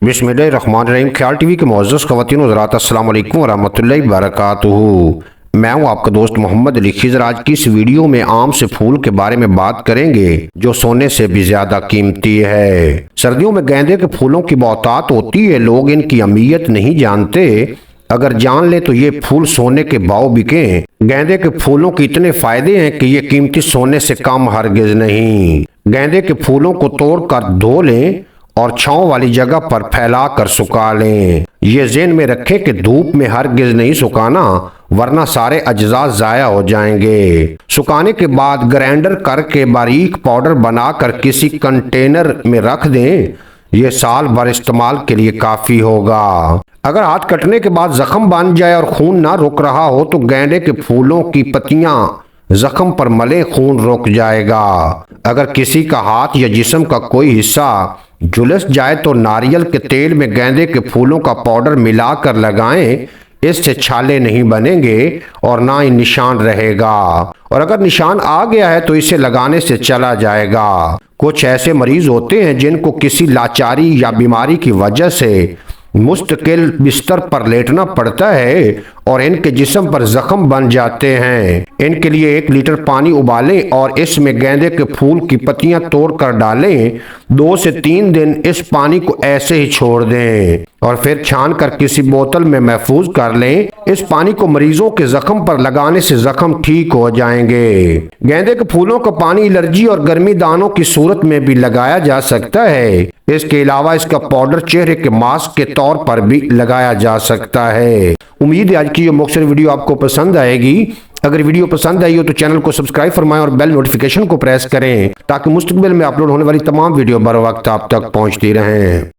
बिस्मिल्लाहिर्रहमानिर्रहीम। ख्याल टीवी के मुअज़्ज़ज़ ख़वातीन व हज़रात, अस्सलाम वालेकुम व रहमतुल्लाहि व बरकातुहू। मैं हूँ आपका दोस्त मोहम्मद अली खिज़र। आज की इस वीडियो में आम से फूल के बारे में बात करेंगे जो सोने से भी ज्यादा कीमती है। सर्दियों में गेंदे के फूलों की बहुतायत होती है, लोग इनकी अहमियत नहीं जानते। अगर जान ले तो ये फूल सोने के भाव बिकें। गेंदे के फूलों के इतने फायदे हैं कि ये कीमती सोने से कम हरगिज नहीं। गेंदे के फूलों को तोड़कर धो लें और छांव वाली जगह पर फैला कर सुखा लें। ये ज़हन में रखें कि धूप में हरगिज नहीं सुखाना, वरना सारे अज्जा ज़ाया हो जाएंगे। सुखाने के बाद ग्राइंडर करके बारीक पाउडर बनाकर किसी कंटेनर में रख दें। ये साल भर इस्तेमाल के लिए काफ़ी होगा। अगर हाथ कटने के बाद जख्म बन जाए और खून ना रुक रहा हो तो गेंदे के फूलों की पत्तियां जख्म पर मले खून रुक जाएगा। अगर किसी का हाथ या जिस्म का कोई हिस्सा झुलस जाए तो नारियल के तेल में गेंदे के फूलों का पाउडर मिलाकर लगाएं। इससे छाले नहीं बनेंगे और ना ही निशान रहेगा। और अगर निशान आ गया है तो इसे लगाने से चला जाएगा। कुछ ऐसे मरीज होते हैं जिनको किसी लाचारी या बीमारी की वजह से मुस्तकिल बिस्तर पर लेटना पड़ता है और इनके जिस्म पर जख्म बन जाते हैं। इनके लिए 1 लीटर पानी उबालें और इसमें गेंदे के फूल की पत्तियां तोड़कर डालें। 2 से 3 दिन इस पानी को ऐसे ही छोड़ दें और फिर छान कर किसी बोतल में महफूज कर लें। इस पानी को मरीजों के जख्म पर लगाने से जख्म ठीक हो जाएंगे। गेंदे के फूलों का पानी एलर्जी और गर्मी दानों की सूरत में भी लगाया जा सकता है। इसके अलावा इसका पाउडर चेहरे के मास्क के तौर पर भी लगाया जा सकता है। उम्मीद है आज की ये मुख्तसर वीडियो आपको पसंद आएगी। अगर वीडियो पसंद आई हो तो चैनल को सब्सक्राइब फरमाएं और बेल नोटिफिकेशन को प्रेस करें ताकि मुस्तकबिल में अपलोड होने वाली तमाम वीडियो बर वक्त आप तक पहुंचती रहें।